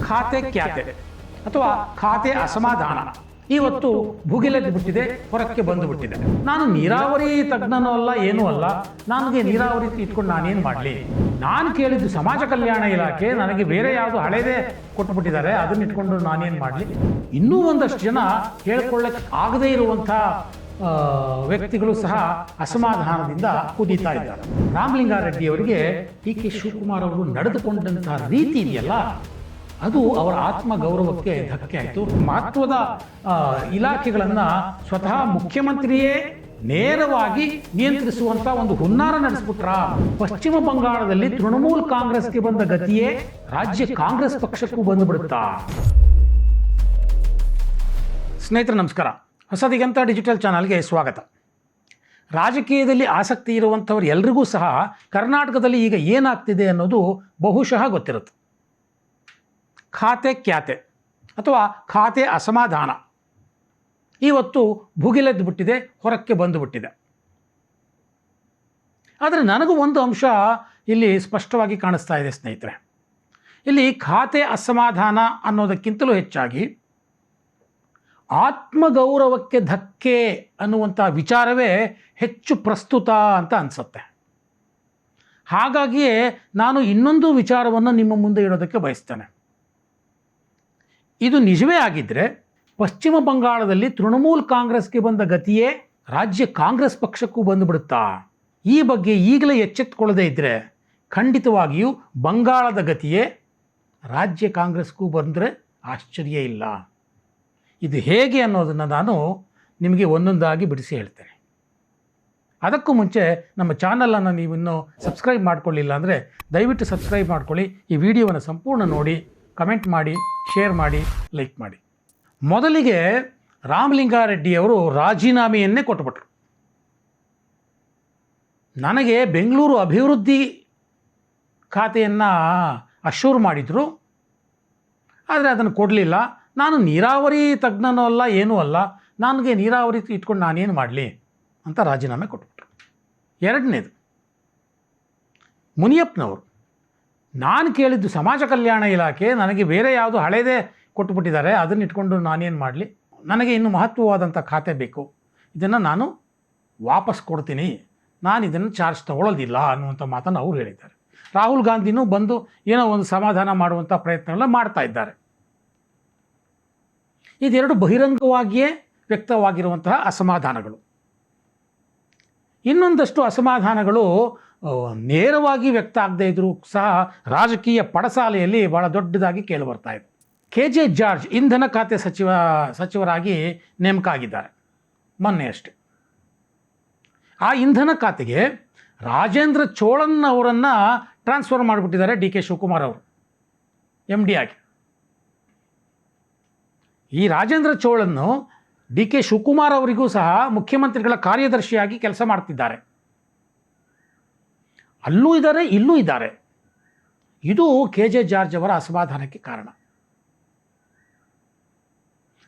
ಖಾತೆ ಕ್ಯಾತೆ ಅಥವಾ ಖಾತೆ ಅಸಮಾಧಾನ ಇವತ್ತು ಭುಗಿಲೆದ್ದು ಬಿಟ್ಟಿದೆ, ಹೊರಕ್ಕೆ ಬಂದು ಬಿಟ್ಟಿದೆ. ನಾನು ನೀರಾವರಿ ತಜ್ಞನೂ ಅಲ್ಲ, ಏನೂ ಅಲ್ಲ. ನನಗೆ ನೀರಾವರಿ ಇಟ್ಕೊಂಡು ನಾನೇನು ಮಾಡಲಿ? ನಾನು ಕೇಳಿದ್ದು ಸಮಾಜ ಕಲ್ಯಾಣ ಇಲಾಖೆ ನನಗೆ ಬೇರೆ ಯಾವುದು ಹಳೇದೇ ಕೊಟ್ಬಿಟ್ಟಿದ್ದಾರೆ, ಅದನ್ನ ಇಟ್ಕೊಂಡು ನಾನೇನು ಮಾಡಲಿ? ಇನ್ನೂ ಒಂದಷ್ಟು ಜನ ಹೇಳ್ಕೊಳ್ಳಕ್ಕೆ ಆಗದೇ ಇರುವಂಥ ವ್ಯಕ್ತಿಗಳು ಸಹ ಅಸಮಾಧಾನದಿಂದ ಕುದೀತಾ ಇದ್ದಾರೆ. ರಾಮಲಿಂಗಾರೆಡ್ಡಿ ಅವರಿಗೆ ಡಿ.ಕೆ. ಶಿವಕುಮಾರ್ ಅವರು ನಡೆದುಕೊಂಡಂತಹ ರೀತಿ ಇದೆಯಲ್ಲ, ಅದು ಅವರ ಆತ್ಮ ಗೌರವಕ್ಕೆ ಧಕ್ಕೆ ಆಯಿತು. ಮಹತ್ವದ ಇಲಾಖೆಗಳನ್ನು ಸ್ವತಃ ಮುಖ್ಯಮಂತ್ರಿಯೇ ನೇರವಾಗಿ ನಿಯಂತ್ರಿಸುವಂತ ಒಂದು ಹುನ್ನಾರ ನಡೆಸಿಬಿಟ್ರ. ಪಶ್ಚಿಮ ಬಂಗಾಳದಲ್ಲಿ ತೃಣಮೂಲ ಕಾಂಗ್ರೆಸ್ಗೆ ಬಂದ ಗತಿಯೇ ರಾಜ್ಯ ಕಾಂಗ್ರೆಸ್ ಪಕ್ಷಕ್ಕೂ ಬಂದುಬಿಡುತ್ತಾ? ಸ್ನೇಹಿತರೆ ನಮಸ್ಕಾರ, ಹೊಸದಿಗಂತ ಡಿಜಿಟಲ್ ಚಾನಲ್ಗೆ ಸ್ವಾಗತ. ರಾಜಕೀಯದಲ್ಲಿ ಆಸಕ್ತಿ ಇರುವಂಥವ್ರು ಎಲ್ರಿಗೂ ಸಹ ಕರ್ನಾಟಕದಲ್ಲಿ ಈಗ ಏನಾಗ್ತಿದೆ ಅನ್ನೋದು ಬಹುಶಃ ಗೊತ್ತಿರುತ್ತೆ. ಖಾತೆ ಕ್ಯಾತೆ ಅಥವಾ ಖಾತೆ ಅಸಮಾಧಾನ ಇವತ್ತು ಭುಗಿಲೆದ್ದು ಬಿಟ್ಟಿದೆ, ಹೊರಕ್ಕೆ ಬಂದು ಬಿಟ್ಟಿದೆ. ಆದರೆ ನನಗೂ ಒಂದು ಅಂಶ ಇಲ್ಲಿ ಸ್ಪಷ್ಟವಾಗಿ ಕಾಣಿಸ್ತಾ ಇದೆ ಸ್ನೇಹಿತರೆ. ಇಲ್ಲಿ ಖಾತೆ ಅಸಮಾಧಾನ ಅನ್ನೋದಕ್ಕಿಂತಲೂ ಹೆಚ್ಚಾಗಿ ಆತ್ಮಗೌರವಕ್ಕೆ ಧಕ್ಕೆ ಅನ್ನುವಂಥ ವಿಚಾರವೇ ಹೆಚ್ಚು ಪ್ರಸ್ತುತ ಅಂತ ಅನಿಸುತ್ತೆ. ಹಾಗಾಗಿಯೇ ನಾನು ಇನ್ನೊಂದು ವಿಚಾರವನ್ನು ನಿಮ್ಮ ಮುಂದೆ ಇಡೋದಕ್ಕೆ ಬಯಸ್ತೇನೆ. ಇದು ನಿಜವೇ ಆಗಿದ್ದರೆ ಪಶ್ಚಿಮ ಬಂಗಾಳದಲ್ಲಿ ತೃಣಮೂಲ ಕಾಂಗ್ರೆಸ್ಗೆ ಬಂದ ಗತಿಯೇ ರಾಜ್ಯ ಕಾಂಗ್ರೆಸ್ ಪಕ್ಷಕ್ಕೂ ಬಂದುಬಿಡುತ್ತಾ? ಈ ಬಗ್ಗೆ ಈಗಲೇ ಎಚ್ಚೆತ್ತುಕೊಳ್ಳದೇ ಇದ್ದರೆ ಖಂಡಿತವಾಗಿಯೂ ಬಂಗಾಳದ ಗತಿಯೇ ರಾಜ್ಯ ಕಾಂಗ್ರೆಸ್ಗೂ ಬಂದರೆ ಆಶ್ಚರ್ಯ ಇಲ್ಲ. ಇದು ಹೇಗೆ ಅನ್ನೋದನ್ನು ನಾನು ನಿಮಗೆ ಒಂದೊಂದಾಗಿ ಬಿಡಿಸಿ ಹೇಳ್ತೇನೆ. ಅದಕ್ಕೂ ಮುಂಚೆ ನಮ್ಮ ಚಾನಲನ್ನು ನೀವು ಇನ್ನೂ ಸಬ್ಸ್ಕ್ರೈಬ್ ಮಾಡ್ಕೊಳ್ಳಿಲ್ಲ ಅಂದರೆ ದಯವಿಟ್ಟು ಸಬ್ಸ್ಕ್ರೈಬ್ ಮಾಡ್ಕೊಳ್ಳಿ. ಈ ವಿಡಿಯೋವನ್ನು ಸಂಪೂರ್ಣ ನೋಡಿ, ಕಮೆಂಟ್ ಮಾಡಿ, ಶೇರ್ ಮಾಡಿ, ಲೈಕ್ ಮಾಡಿ. ಮೊದಲಿಗೆ ರಾಮಲಿಂಗಾರೆಡ್ಡಿಯವರು ರಾಜೀನಾಮೆಯನ್ನೇ ಕೊಟ್ಟುಬಿಟ್ರು. ನನಗೆ ಬೆಂಗಳೂರು ಅಭಿವೃದ್ಧಿ ಖಾತೆಯನ್ನು ಅಶ್ಯೂರ್ ಮಾಡಿದರು, ಆದರೆ ಅದನ್ನು ಕೊಡಲಿಲ್ಲ. ನಾನು ನೀರಾವರಿ ತಜ್ಞನೂ ಅಲ್ಲ, ಏನೂ ಅಲ್ಲ. ನನಗೆ ನೀರಾವರಿ ಇಟ್ಕೊಂಡು ನಾನೇನು ಮಾಡಲಿ ಅಂತ ರಾಜೀನಾಮೆ ಕೊಟ್ಬಿಟ್ರು. ಎರಡನೇದು, ಮುನಿಯಪ್ಪನವರು ನಾನು ಕೇಳಿದ್ದು ಸಮಾಜ ಕಲ್ಯಾಣ ಇಲಾಖೆ ನನಗೆ ಬೇರೆ ಯಾವುದು ಹಳೇದೇ ಕೊಟ್ಟುಬಿಟ್ಟಿದ್ದಾರೆ, ಅದನ್ನು ಇಟ್ಕೊಂಡು ನಾನೇನು ಮಾಡಲಿ? ನನಗೆ ಇನ್ನೂ ಮಹತ್ವವಾದಂಥ ಖಾತೆ ಬೇಕು, ಇದನ್ನು ನಾನು ವಾಪಸ್ ಕೊಡ್ತೀನಿ, ನಾನು ಇದನ್ನು ಚಾರ್ಜ್ ತಗೊಳ್ಳೋದಿಲ್ಲ ಅನ್ನುವಂಥ ಮಾತನ್ನು ಅವರು ಹೇಳಿದ್ದಾರೆ. ರಾಹುಲ್ ಗಾಂಧಿನೂ ಬಂದು ಏನೋ ಒಂದು ಸಮಾಧಾನ ಮಾಡುವಂಥ ಪ್ರಯತ್ನಗಳನ್ನ ಮಾಡ್ತಾ ಇದ್ದಾರೆ. ಇದೆರಡು ಬಹಿರಂಗವಾಗಿಯೇ ವ್ಯಕ್ತವಾಗಿರುವಂತಹ ಅಸಮಾಧಾನಗಳು. ಇನ್ನೊಂದಷ್ಟು ಅಸಮಾಧಾನಗಳು ನೇರವಾಗಿ ವ್ಯಕ್ತ ಆಗದೇ ಇದ್ದರೂ ಸಹ ರಾಜಕೀಯ ಪಡಸಾಲೆಯಲ್ಲಿ ಭಾಳ ದೊಡ್ಡದಾಗಿ ಕೇಳಿಬರ್ತಾ ಇದೆ. ಕೆ.ಜೆ. ಜಾರ್ಜ್ ಇಂಧನ ಖಾತೆ ಸಚಿವರಾಗಿ ನೇಮಕ ಆಗಿದ್ದಾರೆ ಮೊನ್ನೆ ಅಷ್ಟೆ. ಆ ಇಂಧನ ಖಾತೆಗೆ ರಾಜೇಂದ್ರ ಚೋಳನ್ ಅವರನ್ನು ಟ್ರಾನ್ಸ್ಫರ್ ಮಾಡಿಬಿಟ್ಟಿದ್ದಾರೆ ಡಿ.ಕೆ. ಶಿವಕುಮಾರ್ ಅವರು MD ಆಗಿ. ಈ ರಾಜೇಂದ್ರ ಚೋಳನ್ನು ಡಿ.ಕೆ. ಶಿವಕುಮಾರ್ ಅವರಿಗೂ ಸಹ ಮುಖ್ಯಮಂತ್ರಿಗಳ ಕಾರ್ಯದರ್ಶಿಯಾಗಿ ಕೆಲಸ ಮಾಡ್ತಿದ್ದಾರೆ. ಅಲ್ಲೂ ಇದ್ದಾರೆ, ಇಲ್ಲೂ ಇದ್ದಾರೆ. ಇದು ಕೆ.ಜೆ. ಜಾರ್ಜ್ ಅವರ ಅಸಮಾಧಾನಕ್ಕೆ ಕಾರಣ.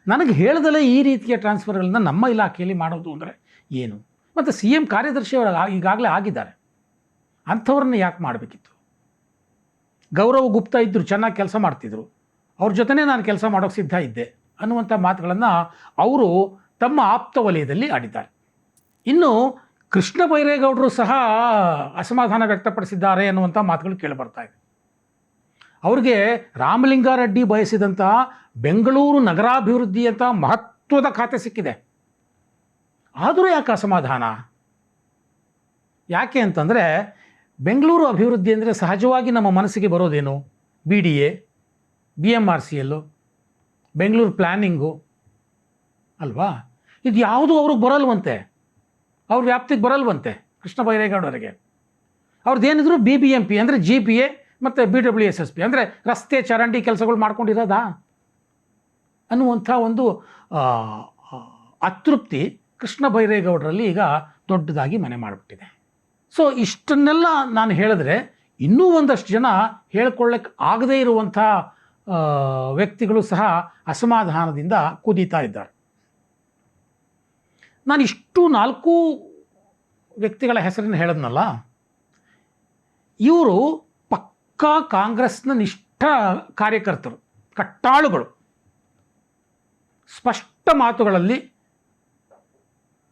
ನನಗೆ ಹೇಳ್ದಲೇ ಈ ರೀತಿಯ ಟ್ರಾನ್ಸ್ಫರ್ಗಳನ್ನು ನಮ್ಮ ಇಲಾಖೆಯಲ್ಲಿ ಮಾಡೋದು ಅಂದರೆ ಏನು? ಮತ್ತು CM ಕಾರ್ಯದರ್ಶಿಯವರು ಈಗಾಗಲೇ ಆಗಿದ್ದಾರೆ, ಅಂಥವ್ರನ್ನ ಯಾಕೆ ಮಾಡಬೇಕಿತ್ತು? ಗೌರವ್ ಗುಪ್ತಾ ಇದ್ದರು, ಚೆನ್ನಾಗಿ ಕೆಲಸ ಮಾಡ್ತಿದ್ರು, ಅವ್ರ ಜೊತೆನೇ ನಾನು ಕೆಲಸ ಮಾಡೋಕ್ಕೆ ಸಿದ್ಧ ಇದ್ದೆ ಅನ್ನುವಂಥ ಮಾತುಗಳನ್ನು ಅವರು ತಮ್ಮ ಆಪ್ತ ವಲಯದಲ್ಲಿ ಆಡಿದ್ದಾರೆ. ಇನ್ನು ಕೃಷ್ಣ ಬೈರೇಗೌಡರು ಸಹ ಅಸಮಾಧಾನ ವ್ಯಕ್ತಪಡಿಸಿದ್ದಾರೆ ಅನ್ನುವಂಥ ಮಾತುಗಳು ಕೇಳಿಬರ್ತಾ ಇದೆ. ಅವ್ರಿಗೆ ರಾಮಲಿಂಗಾರೆಡ್ಡಿ ಬಯಸಿದಂಥ ಬೆಂಗಳೂರು ನಗರಾಭಿವೃದ್ಧಿ ಅಂತ ಮಹತ್ವದ ಖಾತೆ ಸಿಕ್ಕಿದೆ, ಆದರೂ ಯಾಕೆ ಅಸಮಾಧಾನ? ಯಾಕೆ ಅಂತಂದರೆ ಬೆಂಗಳೂರು ಅಭಿವೃದ್ಧಿ ಅಂದರೆ ಸಹಜವಾಗಿ ನಮ್ಮ ಮನಸ್ಸಿಗೆ ಬರೋದೇನು? BDA, BMRCL, ಬೆಂಗಳೂರು ಪ್ಲ್ಯಾನಿಂಗು ಅಲ್ವಾ? ಇದು ಯಾವುದು ಅವ್ರಿಗೆ ಬರಲ್ವಂತೆ, ಅವ್ರ ವ್ಯಾಪ್ತಿಗೆ ಬರಲ್ವಂತೆ ಕೃಷ್ಣ ಬೈರೇಗೌಡರಿಗೆ. ಅವ್ರದ್ದೇನಿದ್ರು BBMP ಅಂದರೆ GPA ಮತ್ತು BWSSP ಅಂದರೆ ರಸ್ತೆ ಚರಂಡಿ ಕೆಲಸಗಳು ಮಾಡ್ಕೊಂಡಿರೋದಾ ಅನ್ನುವಂಥ ಒಂದು ಅತೃಪ್ತಿ ಕೃಷ್ಣ ಬೈರೇಗೌಡರಲ್ಲಿ ಈಗ ದೊಡ್ಡದಾಗಿ ಮನೆ ಮಾಡಿಬಿಟ್ಟಿದೆ. ಸೊ ಇಷ್ಟನ್ನೆಲ್ಲ ನಾನು ಹೇಳಿದ್ರೆ ಇನ್ನೂ ಒಂದಷ್ಟು ಜನ ಹೇಳ್ಕೊಳ್ಳಕ್ಕೆ ಆಗದೇ ಇರುವಂಥ ವ್ಯಕ್ತಿಗಳು ಸಹ ಅಸಮಾಧಾನದಿಂದ ಕುದೀತಾ ಇದ್ದಾರೆ. ನಾನು ಇಷ್ಟು 4 ವ್ಯಕ್ತಿಗಳ ಹೆಸರನ್ನು ಹೇಳಿದ್ನಲ್ಲ, ಇವರು ಪಕ್ಕಾ ಕಾಂಗ್ರೆಸ್ನ ನಿಷ್ಠ ಕಾರ್ಯಕರ್ತರು, ಕಟ್ಟಾಳುಗಳು, ಸ್ಪಷ್ಟ ಮಾತುಗಳಲ್ಲಿ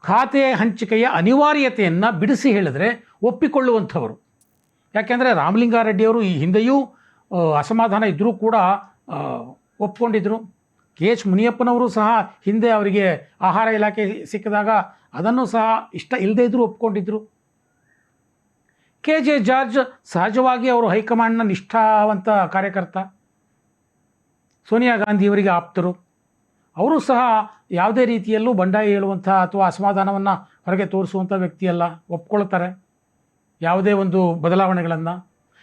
ಖಾತೆ ಹಂಚಿಕೆಯ ಅನಿವಾರ್ಯತೆಯನ್ನು ಬಿಡಿಸಿ ಹೇಳಿದರೆ ಒಪ್ಪಿಕೊಳ್ಳುವಂಥವರು. ಯಾಕೆಂದರೆ ರಾಮಲಿಂಗಾರೆಡ್ಡಿಯವರು ಈ ಹಿಂದೆಯೂ ಅಸಮಾಧಾನ ಇದ್ದರೂ ಕೂಡ ಒಪ್ಕೊಂಡಿದ್ದರು. ಕೆ ಎಚ್ ಮುನಿಯಪ್ಪನವರು ಸಹ ಹಿಂದೆ ಅವರಿಗೆ ಆಹಾರ ಇಲಾಖೆ ಸಿಕ್ಕಿದಾಗ ಅದನ್ನು ಸಹ ಇಷ್ಟ ಇಲ್ಲದೇ ಇದ್ದರೂ ಒಪ್ಕೊಂಡಿದ್ದರು. ಕೆ ಜೆ ಜಾರ್ಜ್ ಸಹಜವಾಗಿ ಅವರು ಹೈಕಮಾಂಡ್ನ ನಿಷ್ಠಾವಂತ ಕಾರ್ಯಕರ್ತ, ಸೋನಿಯಾ ಗಾಂಧಿಯವರಿಗೆ ಆಪ್ತರು. ಅವರು ಸಹ ಯಾವುದೇ ರೀತಿಯಲ್ಲೂ ಬಂಡಾಯ ಹೇಳುವಂಥ ಅಥವಾ ಅಸಮಾಧಾನವನ್ನು ಹೊರಗೆ ತೋರಿಸುವಂಥ ವ್ಯಕ್ತಿಯಲ್ಲ, ಒಪ್ಕೊಳ್ತಾರೆ ಯಾವುದೇ ಒಂದು ಬದಲಾವಣೆಗಳನ್ನು.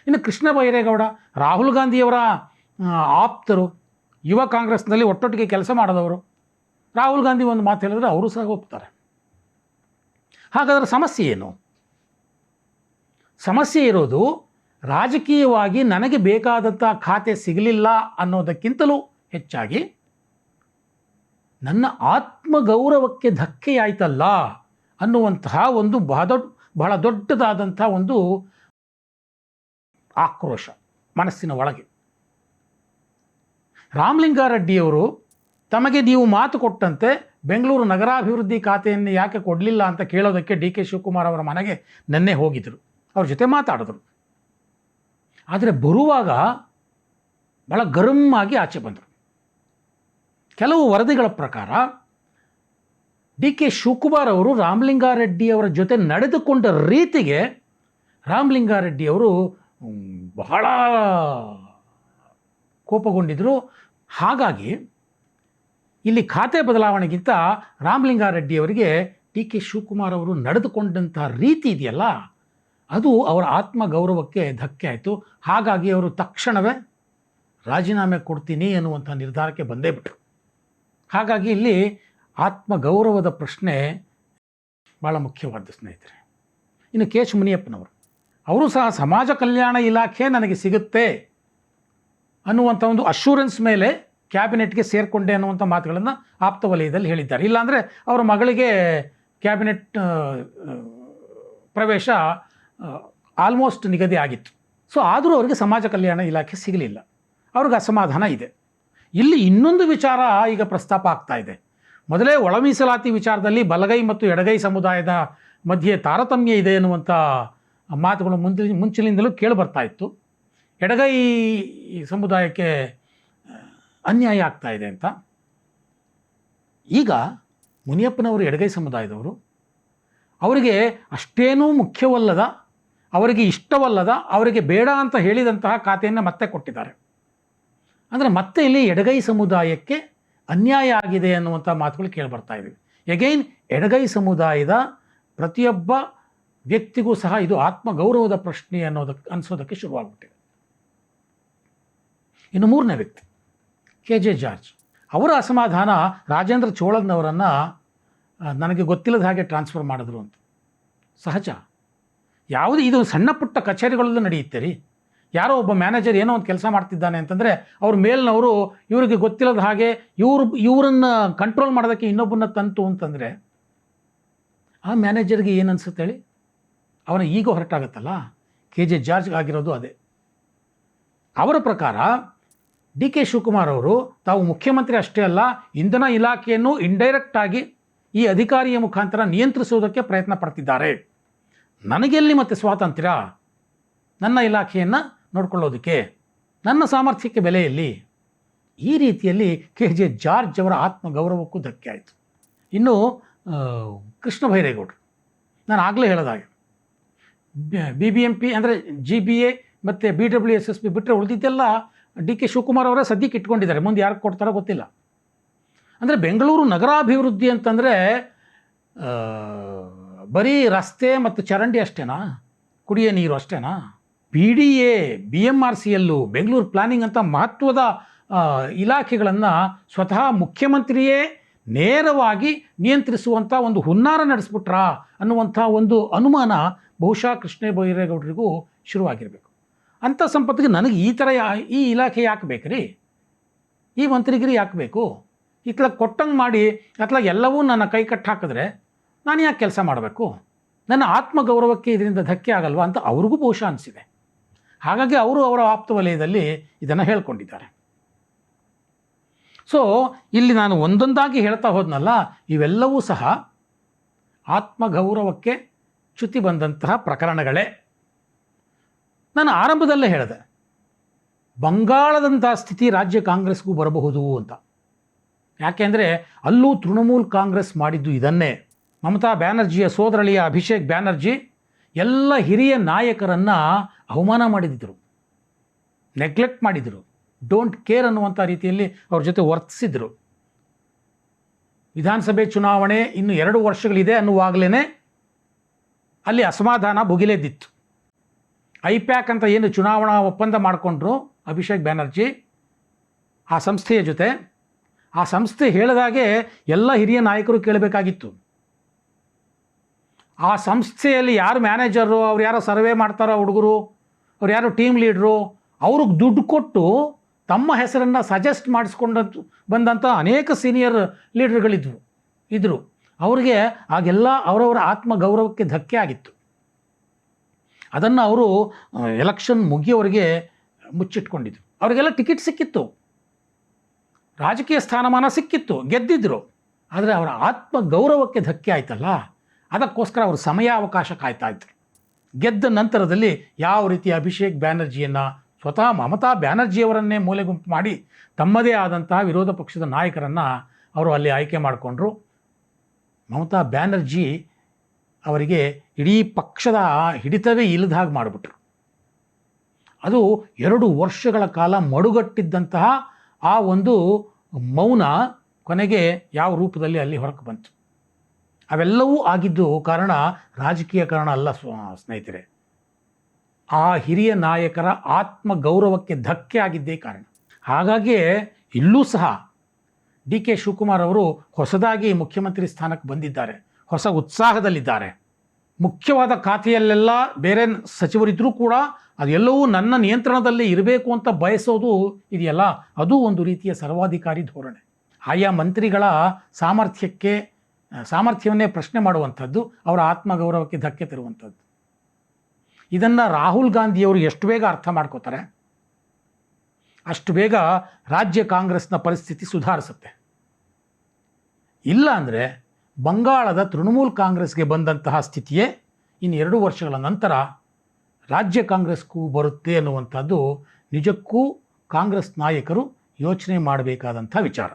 ಇನ್ನು ಕೃಷ್ಣ ಬೈರೇಗೌಡ ರಾಹುಲ್ ಗಾಂಧಿಯವರ ಆಪ್ತರು, ಯುವ ಕಾಂಗ್ರೆಸ್ನಲ್ಲಿ ಒಟ್ಟೊಟ್ಟಿಗೆ ಕೆಲಸ ಮಾಡಿದವರು. ರಾಹುಲ್ ಗಾಂಧಿ ಒಂದು ಮಾತು ಹೇಳಿದ್ರೆ ಅವರು ಸಹ ಒಪ್ತಾರೆ. ಹಾಗಾದರೆ ಸಮಸ್ಯೆ ಏನು? ಸಮಸ್ಯೆ ಇರೋದು ರಾಜಕೀಯವಾಗಿ ನನಗೆ ಬೇಕಾದಂಥ ಖಾತೆ ಸಿಗಲಿಲ್ಲ ಅನ್ನೋದಕ್ಕಿಂತಲೂ ಹೆಚ್ಚಾಗಿ ನನ್ನ ಆತ್ಮಗೌರವಕ್ಕೆ ಧಕ್ಕೆಯಾಯ್ತಲ್ಲ ಅನ್ನುವಂತಹ ಒಂದು ಬಹಳ ದೊಡ್ಡದಾದಂಥ ಒಂದು ಆಕ್ರೋಶ ಮನಸ್ಸಿನ ಒಳಗೆ. ರಾಮಲಿಂಗಾರೆಡ್ಡಿಯವರು ತಮಗೆ ನೀವು ಮಾತು ಕೊಟ್ಟಂತೆ ಬೆಂಗಳೂರು ನಗರಾಭಿವೃದ್ಧಿ ಖಾತೆಯನ್ನು ಯಾಕೆ ಕೊಡಲಿಲ್ಲ ಅಂತ ಕೇಳೋದಕ್ಕೆ ಡಿ ಕೆ ಶಿವಕುಮಾರ್ ಅವರ ಮನೆಗೆ ನೆನ್ನೆ ಹೋಗಿದ್ದರು, ಅವ್ರ ಜೊತೆ ಮಾತಾಡಿದ್ರು. ಆದರೆ ಬರುವಾಗ ಭಾಳ ಗರಮ್ಮಾಗಿ ಆಚೆ ಬಂದರು. ಕೆಲವು ವರದಿಗಳ ಪ್ರಕಾರ ಡಿ ಕೆ ಶಿವಕುಮಾರ್ ಅವರು ರಾಮಲಿಂಗಾರೆಡ್ಡಿಯವರ ಜೊತೆ ನಡೆದುಕೊಂಡ ರೀತಿಗೆ ರಾಮಲಿಂಗಾರೆಡ್ಡಿಯವರು ಬಹಳ ಕೋಪಗೊಂಡಿದ್ದರು. ಹಾಗಾಗಿ ಇಲ್ಲಿ ಖಾತೆ ಬದಲಾವಣೆಗಿಂತ ರಾಮಲಿಂಗಾರೆಡ್ಡಿಯವರಿಗೆ ಡಿ ಕೆ ಶಿವಕುಮಾರ್ ಅವರು ನಡೆದುಕೊಂಡಂಥ ರೀತಿ ಇದೆಯಲ್ಲ, ಅದು ಅವರ ಆತ್ಮಗೌರವಕ್ಕೆ ಧಕ್ಕೆ ಆಯಿತು. ಹಾಗಾಗಿ ಅವರು ತಕ್ಷಣವೇ ರಾಜೀನಾಮೆ ಕೊಡ್ತೀನಿ ಅನ್ನುವಂಥ ನಿರ್ಧಾರಕ್ಕೆ ಬಂದೇ ಬಿಟ್ಟರು. ಹಾಗಾಗಿ ಇಲ್ಲಿ ಆತ್ಮಗೌರವದ ಪ್ರಶ್ನೆ ಭಾಳ ಮುಖ್ಯವಾದ ಸ್ನೇಹಿತರೆ. ಇನ್ನು ಕೆ ಎಚ್ ಮುನಿಯಪ್ಪನವರು, ಅವರು ಸಹ ಸಮಾಜ ಕಲ್ಯಾಣ ಇಲಾಖೆ ನನಗೆ ಸಿಗುತ್ತೆ ಅನ್ನುವಂಥ ಒಂದು ಅಶ್ಯೂರೆನ್ಸ್ ಮೇಲೆ ಕ್ಯಾಬಿನೆಟ್ಗೆ ಸೇರಿಕೊಂಡೆ ಅನ್ನುವಂಥ ಮಾತುಗಳನ್ನು ಆಪ್ತ ವಲಯದಲ್ಲಿ ಹೇಳಿದ್ದಾರೆ. ಇಲ್ಲಾಂದರೆ ಅವರ ಮಗಳಿಗೆ ಕ್ಯಾಬಿನೆಟ್ ಪ್ರವೇಶ ಆಲ್ಮೋಸ್ಟ್ ನಿಗದಿ ಆಗಿತ್ತು. ಸೊ ಆದರೂ ಅವರಿಗೆ ಸಮಾಜ ಕಲ್ಯಾಣ ಇಲಾಖೆ ಸಿಗಲಿಲ್ಲ, ಅವ್ರಿಗೆ ಅಸಮಾಧಾನ ಇದೆ. ಇಲ್ಲಿ ಇನ್ನೊಂದು ವಿಚಾರ ಈಗ ಪ್ರಸ್ತಾಪ ಆಗ್ತಾ ಇದೆ. ಮೊದಲೇ ಒಳ ಮೀಸಲಾತಿ ವಿಚಾರದಲ್ಲಿ ಬಲಗೈ ಮತ್ತು ಎಡಗೈ ಸಮುದಾಯದ ಮಧ್ಯೆ ತಾರತಮ್ಯ ಇದೆ ಎನ್ನುವಂಥ ಮಾತುಗಳು ಮುಂಚಿನಿಂದಲೂ ಕೇಳಿಬರ್ತಾ ಇತ್ತು. ಎಡಗೈ ಸಮುದಾಯಕ್ಕೆ ಅನ್ಯಾಯ ಆಗ್ತಾ ಇದೆ ಅಂತ. ಈಗ ಮುನಿಯಪ್ಪನವರು ಎಡಗೈ ಸಮುದಾಯದವರು, ಅವರಿಗೆ ಅಷ್ಟೇನೂ ಮುಖ್ಯವಲ್ಲದ, ಅವರಿಗೆ ಇಷ್ಟವಲ್ಲದ, ಅವರಿಗೆ ಬೇಡ ಅಂತ ಹೇಳಿದಂತಹ ಖಾತೆಯನ್ನು ಮತ್ತೆ ಕೊಟ್ಟಿದ್ದಾರೆ. ಅಂದರೆ ಮತ್ತೆ ಇಲ್ಲಿ ಎಡಗೈ ಸಮುದಾಯಕ್ಕೆ ಅನ್ಯಾಯ ಆಗಿದೆ ಅನ್ನುವಂಥ ಮಾತುಗಳು ಕೇಳಿಬರ್ತಾ ಇದ್ದೀವಿ. ಎಗೈನ್ ಎಡಗೈ ಸಮುದಾಯದ ಪ್ರತಿಯೊಬ್ಬ ವ್ಯಕ್ತಿಗೂ ಸಹ ಇದು ಆತ್ಮಗೌರವದ ಪ್ರಶ್ನೆ ಅನಿಸೋದಕ್ಕೆ ಶುರುವಾಗ್ಬಿಟ್ಟಿದೆ. ಇನ್ನು ಮೂರನೇ ವ್ಯಕ್ತಿ ಕೆ ಜೆ ಜಾರ್ಜ್, ಅವರ ಅಸಮಾಧಾನ ರಾಜೇಂದ್ರ ಚೋಳನ್ನವರನ್ನು ನನಗೆ ಗೊತ್ತಿಲ್ಲದ ಹಾಗೆ ಟ್ರಾನ್ಸ್ಫರ್ ಮಾಡಿದ್ರು ಅಂತ. ಸಹಜ, ಯಾವುದೇ ಇದು ಸಣ್ಣ ಪುಟ್ಟ ಕಚೇರಿಗಳಲ್ಲೂ ನಡೆಯುತ್ತೆ ರೀ. ಯಾರೋ ಒಬ್ಬ ಮ್ಯಾನೇಜರ್ ಏನೋ ಒಂದು ಕೆಲಸ ಮಾಡ್ತಿದ್ದಾನೆ ಅಂತಂದರೆ ಅವ್ರ ಮೇಲಿನವರು ಇವರಿಗೆ ಗೊತ್ತಿಲ್ಲದ ಹಾಗೆ ಇವರನ್ನು ಕಂಟ್ರೋಲ್ ಮಾಡೋದಕ್ಕೆ ಇನ್ನೊಬ್ಬನ ತಂತು ಅಂತಂದರೆ ಆ ಮ್ಯಾನೇಜರ್ಗೆ ಏನು ಅನಿಸುತ್ತೆ ಹೇಳಿ? ಅವನ ಈಗೋ ಹೊರಟಾಗುತ್ತಲ್ಲ. ಕೆ ಜೆ ಜಾರ್ಜ್ ಆಗಿರೋದು ಅದೇ. ಅವರ ಪ್ರಕಾರ ಡಿ ಕೆ ಶಿವಕುಮಾರ್ ಅವರು ತಾವು ಮುಖ್ಯಮಂತ್ರಿ ಅಷ್ಟೇ ಅಲ್ಲ, ಇಂಧನ ಇಲಾಖೆಯನ್ನು ಇಂಡೈರೆಕ್ಟಾಗಿ ಈ ಅಧಿಕಾರಿಯ ಮುಖಾಂತರ ನಿಯಂತ್ರಿಸುವುದಕ್ಕೆ ಪ್ರಯತ್ನ ಪಡ್ತಿದ್ದಾರೆ. ನನಗೆಲ್ಲಿ ಮತ್ತೆ ಸ್ವಾತಂತ್ರ್ಯ ನನ್ನ ಇಲಾಖೆಯನ್ನು ನೋಡ್ಕೊಳ್ಳೋದಕ್ಕೆ? ನನ್ನ ಸಾಮರ್ಥ್ಯಕ್ಕೆ ಬೆಲೆಯಲ್ಲಿ? ಈ ರೀತಿಯಲ್ಲಿ ಕೆ ಜೆ ಜಾರ್ಜ್ ಅವರ ಆತ್ಮಗೌರವಕ್ಕೂ ಧಕ್ಕೆ ಆಯಿತು. ಇನ್ನು ಕೃಷ್ಣ ಬೈರೇಗೌಡರು, ನಾನು ಆಗಲೇ ಹೇಳೋದಾಗೆ BBMP ಅಂದರೆ GBA ಮತ್ತು BWSSB ಬಿಟ್ಟರೆ ಉಳಿದಿದ್ದೆಲ್ಲ ಡಿ ಕೆ ಶಿವಕುಮಾರ್ ಅವರೇ ಸದ್ಯಕ್ಕೆ ಇಟ್ಕೊಂಡಿದ್ದಾರೆ. ಮುಂದೆ ಯಾರು ಕೊಡ್ತಾರೋ ಗೊತ್ತಿಲ್ಲ. ಅಂದರೆ ಬೆಂಗಳೂರು ನಗರಾಭಿವೃದ್ಧಿ ಅಂತಂದರೆ ಬರೀ ರಸ್ತೆ ಮತ್ತು ಚರಂಡಿ ಅಷ್ಟೇನಾ? ಕುಡಿಯೋ ನೀರು ಅಷ್ಟೇನಾ? PDA, BMRCL, ಬೆಂಗಳೂರು ಪ್ಲಾನಿಂಗ್ ಅಂತ ಮಹತ್ವದ ಇಲಾಖೆಗಳನ್ನು ಸ್ವತಃ ಮುಖ್ಯಮಂತ್ರಿಯೇ ನೇರವಾಗಿ ನಿಯಂತ್ರಿಸುವಂಥ ಒಂದು ಹುನ್ನಾರ ನಡೆಸ್ಬಿಟ್ರಾ ಅನ್ನುವಂಥ ಒಂದು ಅನುಮಾನ ಬಹುಶಃ ಕೃಷ್ಣ ಬೈರೇಗೌಡರಿಗೂ ಶುರುವಾಗಿರಬೇಕು. ಅಂಥ ಸಂಪತ್ತಿಗೆ ನನಗೆ ಈ ಇಲಾಖೆ ಯಾಕೆ ಬೇಕ್ರಿ? ಈ ಮಂತ್ರಿಗಿರಿ ಯಾಕೆ ಬೇಕು? ಇತ್ಲಾಗ ಕೊಟ್ಟಂಗೆ ಮಾಡಿ ಅತ್ಲಾಗ ಎಲ್ಲವೂ ನನ್ನ ಕೈ ಕಟ್ಟು ಹಾಕಿದ್ರೆ ನಾನು ಯಾಕೆ ಕೆಲಸ ಮಾಡಬೇಕು? ನನ್ನ ಆತ್ಮಗೌರವಕ್ಕೆ ಇದರಿಂದ ಧಕ್ಕೆ ಆಗಲ್ವಾ ಅಂತ ಅವ್ರಿಗೂ ಬಹುಶಃ ಅನಿಸಿದೆ. ಹಾಗಾಗಿ ಅವರು ಅವರ ಆಪ್ತ ವಲಯದಲ್ಲಿ ಇದನ್ನು ಹೇಳ್ಕೊಂಡಿದ್ದಾರೆ. ಸೊ ಇಲ್ಲಿ ನಾನು ಒಂದೊಂದಾಗಿ ಹೇಳ್ತಾ ಹೋದ್ನಲ್ಲ, ಇವೆಲ್ಲವೂ ಸಹ ಆತ್ಮಗೌರವಕ್ಕೆ ಚ್ಯುತಿ ಬಂದಂತಹ ಪ್ರಕರಣಗಳೇ. ನಾನು ಆರಂಭದಲ್ಲೇ ಹೇಳಿದೆ, ಬಂಗಾಳದಂಥ ಸ್ಥಿತಿ ರಾಜ್ಯ ಕಾಂಗ್ರೆಸ್ಗೂ ಬರಬಹುದು ಅಂತ. ಯಾಕೆಂದರೆ ಅಲ್ಲೂ ತೃಣಮೂಲ್ ಕಾಂಗ್ರೆಸ್ ಮಾಡಿದ್ದು ಇದನ್ನೇ. ಮಮತಾ ಬ್ಯಾನರ್ಜಿಯ ಸೋದರಳಿಯ ಅಭಿಷೇಕ್ ಬ್ಯಾನರ್ಜಿ ಎಲ್ಲ ಹಿರಿಯ ನಾಯಕರನ್ನು ಅವಮಾನ ಮಾಡಿದ್ರು, ನೆಗ್ಲೆಕ್ಟ್ ಮಾಡಿದರು, ಡೋಂಟ್ ಕೇರ್ ಅನ್ನುವಂಥ ರೀತಿಯಲ್ಲಿ ಅವ್ರ ಜೊತೆ ವರ್ತಿಸಿದರು. ವಿಧಾನಸಭೆ ಚುನಾವಣೆ ಇನ್ನು 2 ವರ್ಷಗಳಿದೆ ಅನ್ನುವಾಗಲೇ ಅಲ್ಲಿ ಅಸಮಾಧಾನ ಭುಗಿಲೆದ್ದಿತ್ತು. ಐಪ್ಯಾಕ್ ಅಂತ ಏನು ಚುನಾವಣಾ ಒಪ್ಪಂದ ಮಾಡಿಕೊಂಡ್ರು ಅಭಿಷೇಕ್ ಬ್ಯಾನರ್ಜಿ ಆ ಸಂಸ್ಥೆಯ ಜೊತೆ, ಆ ಸಂಸ್ಥೆ ಹೇಳಿದಾಗೆ ಎಲ್ಲ ಹಿರಿಯ ನಾಯಕರು ಕೇಳಬೇಕಾಗಿತ್ತು. ಆ ಸಂಸ್ಥೆಯಲ್ಲಿ ಯಾರು ಮ್ಯಾನೇಜರು, ಅವ್ರು ಯಾರೋ ಸರ್ವೆ ಮಾಡ್ತಾರೋ ಹುಡುಗರು, ಅವ್ರು ಯಾರು ಟೀಮ್ ಲೀಡ್ರು, ಅವ್ರಿಗೆ ದುಡ್ಡು ಕೊಟ್ಟು ತಮ್ಮ ಹೆಸರನ್ನು ಸಜೆಸ್ಟ್ ಮಾಡಿಸ್ಕೊಂಡು ಬಂದಂಥ ಅನೇಕ ಸೀನಿಯರ್ ಇದ್ದರು. ಅವ್ರಿಗೆ ಆಗೆಲ್ಲ ಅವರವರ ಆತ್ಮಗೌರವಕ್ಕೆ ಧಕ್ಕೆ ಆಗಿತ್ತು. ಅದನ್ನು ಅವರು ಎಲೆಕ್ಷನ್ ಮುಗಿಯೋವರೆಗೆ ಮುಚ್ಚಿಟ್ಕೊಂಡಿದ್ರು. ಅವರಿಗೆಲ್ಲ ಟಿಕೆಟ್ ಸಿಕ್ಕಿತ್ತು, ರಾಜಕೀಯ ಸ್ಥಾನಮಾನ ಸಿಕ್ಕಿತ್ತು, ಗೆದ್ದಿದ್ದರು. ಆದರೆ ಅವರ ಆತ್ಮಗೌರವಕ್ಕೆ ಧಕ್ಕೆ ಆಯ್ತಲ್ಲ, ಅದಕ್ಕೋಸ್ಕರ ಅವರು ಸಮಯಾವಕಾಶ ಕಾಯ್ತಾ ಇದ್ರು. ಗೆದ್ದ ನಂತರದಲ್ಲಿ ಯಾವ ರೀತಿ ಅಭಿಷೇಕ್ ಬ್ಯಾನರ್ಜಿಯನ್ನು ಸ್ವತಃ ಮಮತಾ ಬ್ಯಾನರ್ಜಿಯವರನ್ನೇ ಮೂಲೆಗುಂಪು ಮಾಡಿ ತಮ್ಮದೇ ಆದಂತಹ ವಿರೋಧ ಪಕ್ಷದ ನಾಯಕರನ್ನು ಅವರು ಅಲ್ಲಿ ಆಯ್ಕೆ ಮಾಡಿಕೊಂಡ್ರು. ಮಮತಾ ಬ್ಯಾನರ್ಜಿ ಅವರಿಗೆ ಇಡೀ ಪಕ್ಷದ ಹಿಡಿತವೇ ಇಲ್ಲದ ಹಾಗೆ ಮಾಡಿಬಿಟ್ರು. ಅದು 2 ವರ್ಷಗಳ ಕಾಲ ಮಡುಗಟ್ಟಿದ್ದಂತಹ ಆ ಒಂದು ಮೌನ ಕೊನೆಗೆ ಯಾವ ರೂಪದಲ್ಲಿ ಅಲ್ಲಿ ಹೊರಗೆ ಬಂತು. ಅವೆಲ್ಲವೂ ಆಗಿದ್ದು ಕಾರಣ ರಾಜಕೀಯ ಕಾರಣ ಅಲ್ಲ ಸ್ನೇಹಿತರೆ, ಆ ಹಿರಿಯ ನಾಯಕರ ಆತ್ಮಗೌರವಕ್ಕೆ ಧಕ್ಕೆ ಆಗಿದ್ದೇ ಕಾರಣ. ಹಾಗಾಗಿ ಇಲ್ಲೂ ಸಹ ಡಿ ಕೆ ಶಿವಕುಮಾರ್ ಅವರು ಹೊಸದಾಗಿ ಮುಖ್ಯಮಂತ್ರಿ ಸ್ಥಾನಕ್ಕೆ ಬಂದಿದ್ದಾರೆ, ಹೊಸ ಉತ್ಸಾಹದಲ್ಲಿದ್ದಾರೆ. ಮುಖ್ಯವಾದ ಖಾತೆಯಲ್ಲೆಲ್ಲ ಬೇರೆ ಸಚಿವರಿದ್ದರೂ ಕೂಡ ಅದೆಲ್ಲವೂ ನನ್ನ ನಿಯಂತ್ರಣದಲ್ಲಿ ಇರಬೇಕು ಅಂತ ಬಯಸೋದು ಇದೆಯಲ್ಲ, ಅದು ಒಂದು ರೀತಿಯ ಸರ್ವಾಧಿಕಾರಿ ಧೋರಣೆ. ಆಯಾ ಮಂತ್ರಿಗಳ ಸಾಮರ್ಥ್ಯವನ್ನೇ ಪ್ರಶ್ನೆ ಮಾಡುವಂಥದ್ದು, ಅವರ ಆತ್ಮಗೌರವಕ್ಕೆ ಧಕ್ಕೆ ತರುವಂಥದ್ದು. ಇದನ್ನು ರಾಹುಲ್ ಗಾಂಧಿಯವರು ಎಷ್ಟು ಬೇಗ ಅರ್ಥ ಮಾಡ್ಕೋತಾರೆ ಅಷ್ಟು ಬೇಗ ರಾಜ್ಯ ಕಾಂಗ್ರೆಸ್ನ ಪರಿಸ್ಥಿತಿ ಸುಧಾರಿಸುತ್ತೆ. ಇಲ್ಲ ಅಂದರೆ ಬಂಗಾಳದ ತೃಣಮೂಲ್ ಕಾಂಗ್ರೆಸ್ಗೆ ಬಂದಂತಹ ಸ್ಥಿತಿಯೇ ಇನ್ನು 2 ವರ್ಷಗಳ ನಂತರ ರಾಜ್ಯ ಕಾಂಗ್ರೆಸ್ಗೂ ಬರುತ್ತೆ ಅನ್ನುವಂಥದ್ದು ನಿಜಕ್ಕೂ ಕಾಂಗ್ರೆಸ್ ನಾಯಕರು ಯೋಚನೆ ಮಾಡಬೇಕಾದಂಥ ವಿಚಾರ.